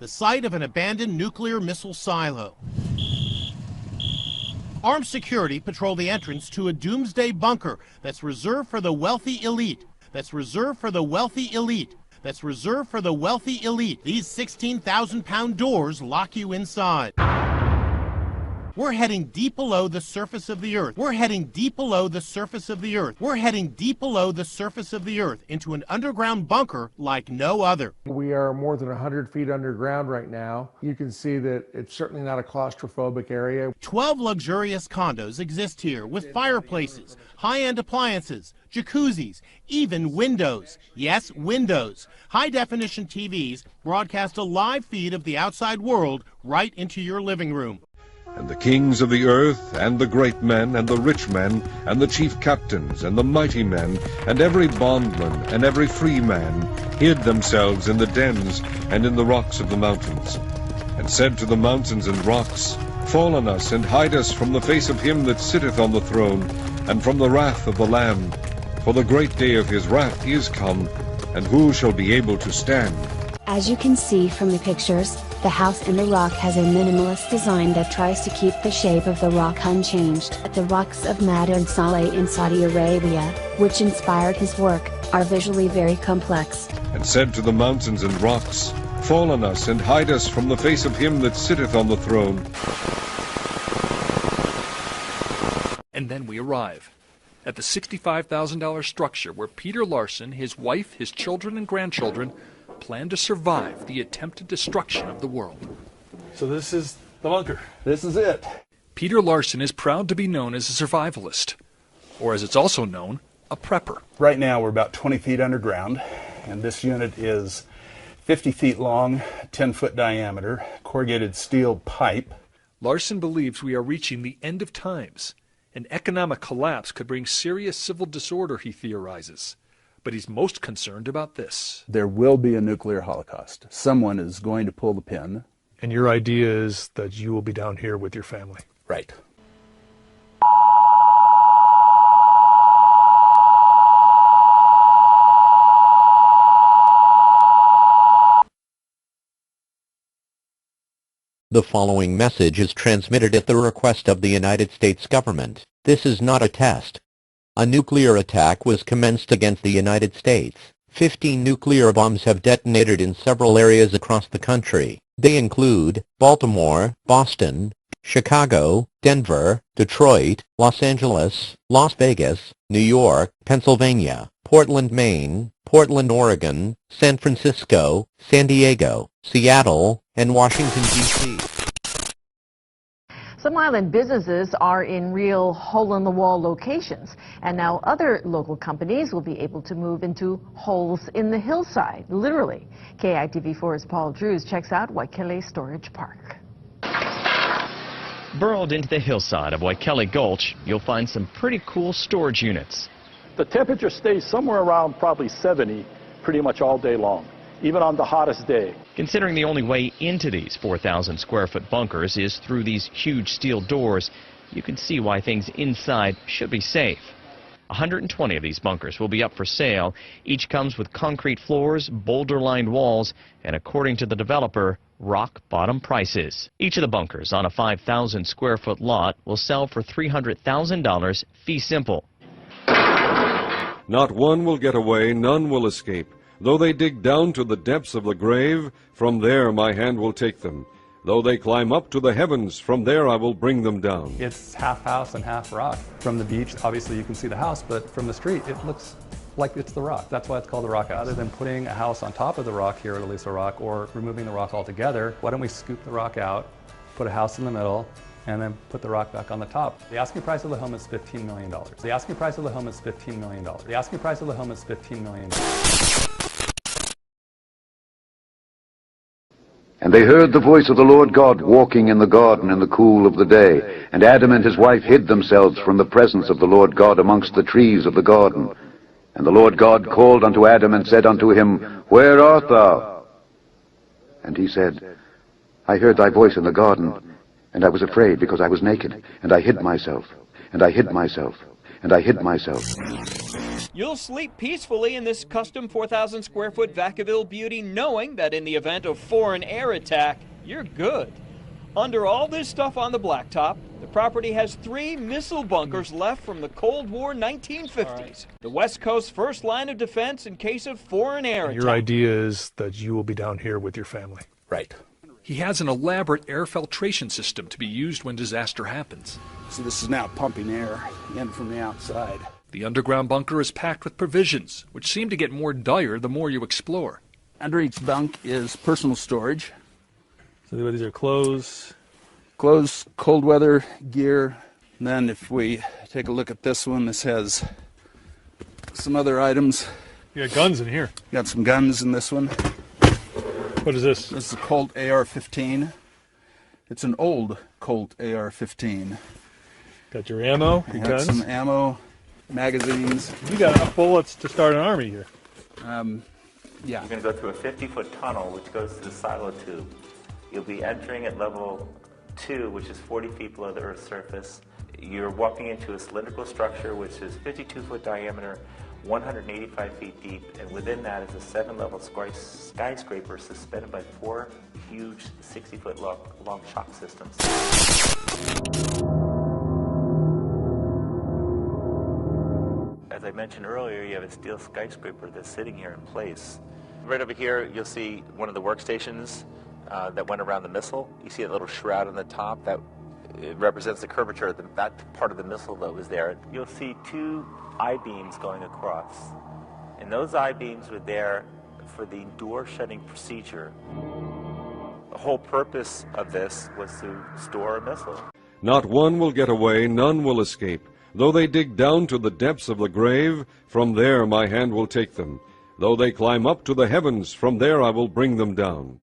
the site of an abandoned nuclear missile silo. Armed security patrol the entrance to a doomsday bunker that's reserved for the wealthy elite. That's reserved for the wealthy elite. That's reserved for the wealthy elite. These 16,000-pound doors lock you inside. We're heading deep below the surface of the earth. We're heading deep below the surface of the earth. We're heading deep below the surface of the earth into an underground bunker like no other. We are more than 100 feet underground right now. You can see that it's certainly not a claustrophobic area. 12 luxurious condos exist here with fireplaces, high-end appliances, jacuzzis, even windows. Yes, windows. High-definition TVs broadcast a live feed of the outside world right into your living room. And the kings of the earth, and the great men, and the rich men, and the chief captains, and the mighty men, and every bondman, and every free man, hid themselves in the dens, and in the rocks of the mountains, and said to the mountains and rocks, Fall on us, and hide us from the face of him that sitteth on the throne, and from the wrath of the Lamb. For the great day of his wrath is come, and who shall be able to stand? As you can see from the pictures, the house in the rock has a minimalist design that tries to keep the shape of the rock unchanged. The rocks of Madar and Saleh in Saudi Arabia, which inspired his work, are visually very complex. And said to the mountains and rocks, Fall on us, and hide us from the face of him that sitteth on the throne. And then we arrive at the $65,000 structure where Peter Larson, his wife, his children and grandchildren plan to survive the attempted destruction of the world. So this is the bunker. This is it. Peter Larson is proud to be known as a survivalist, or as it's also known, a prepper. Right now we're about 20 feet underground, and this unit is 50 feet long, 10-foot diameter, corrugated steel pipe. Larson believes we are reaching the end of times. An economic collapse could bring serious civil disorder, he theorizes. But he's most concerned about this. There will be a nuclear holocaust. Someone is going to pull the pin. And your idea is that you will be down here with your family. Right. The following message is transmitted at the request of the United States government. This is not a test. A nuclear attack was commenced against the United States. 15 nuclear bombs have detonated in several areas across the country. They include Baltimore, Boston, Chicago, Denver, Detroit, Los Angeles, Las Vegas, New York, Pennsylvania, Portland, Maine, Portland, Oregon, San Francisco, San Diego, Seattle, and Washington, D.C. Some island businesses are in real hole-in-the-wall locations, and now other local companies will be able to move into holes in the hillside, literally. KITV4's Paul Drews checks out Waikele Storage Park. Burrowed into the hillside of Waikele Gulch, you'll find some pretty cool storage units. The temperature stays somewhere around probably 70 pretty much all day long, even on the hottest day. Considering the only way into these 4,000 square foot bunkers is through these huge steel doors, you can see why things inside should be safe. 120 of these bunkers will be up for sale. Each comes with concrete floors, boulder-lined walls, and according to the developer, rock-bottom prices. Each of the bunkers on a 5,000 square foot lot will sell for $300,000 fee simple. Not one will get away, none will escape. Though they dig down to the depths of the grave, from there my hand will take them. Though they climb up to the heavens, from there I will bring them down. It's half house and half rock. From the beach, obviously you can see the house, but from the street, it looks like it's the rock. That's why it's called the rock house. Rather than putting a house on top of the rock here at Aliso Rock or removing the rock altogether, why don't we scoop the rock out, put a house in the middle, and then put the rock back on the top. The asking price of the home is $15 million. The asking price of the home is $15 million. The asking price of the home is $15 million. And they heard the voice of the Lord God walking in the garden in the cool of the day. And Adam and his wife hid themselves from the presence of the Lord God amongst the trees of the garden. And the Lord God called unto Adam and said unto him, Where art thou? And he said, I heard thy voice in the garden, and I was afraid because I was naked, and I hid myself, and I hid myself, and I hid myself. You'll sleep peacefully in this custom 4,000 square foot Vacaville beauty, knowing that in the event of foreign air attack, you're good. Under all this stuff on the blacktop, the property has 3 missile bunkers left from the Cold War 1950s. The West Coast's first line of defense in case of foreign air attack. Your idea is that you will be down here with your family. Right. He has an elaborate air filtration system to be used when disaster happens. So this is now pumping air in from the outside. The underground bunker is packed with provisions, which seem to get more dire the more you explore. Under each bunk is personal storage. So these are clothes. Clothes, cold weather gear. And then if we take a look at this one, this has some other items. You got guns in here. Got some guns in this one. What is this? This is a Colt AR-15. It's an old Colt AR-15. Got your ammo, your got guns. some ammo, magazines. You got enough bullets to start an army here. Yeah. You're going to go through a 50-foot tunnel which goes to the silo tube. You'll be entering at level 2, which is 40 feet below the Earth's surface. You're walking into a cylindrical structure which is 52-foot diameter, 185 feet deep, and within that is a 7-level skyscraper suspended by 4 huge 60-foot long shock systems. As I mentioned earlier, you have a steel skyscraper that's sitting here in place. Right over here, you'll see one of the workstations that went around the missile. You see a little shroud on the top that it represents the curvature of that part of the missile that was there. You'll see 2 I-beams going across, and those I-beams were there for the door shutting procedure. The whole purpose of this was to store a missile. Not one will get away, none will escape. Though they dig down to the depths of the grave, from there my hand will take them. Though they climb up to the heavens, from there I will bring them down.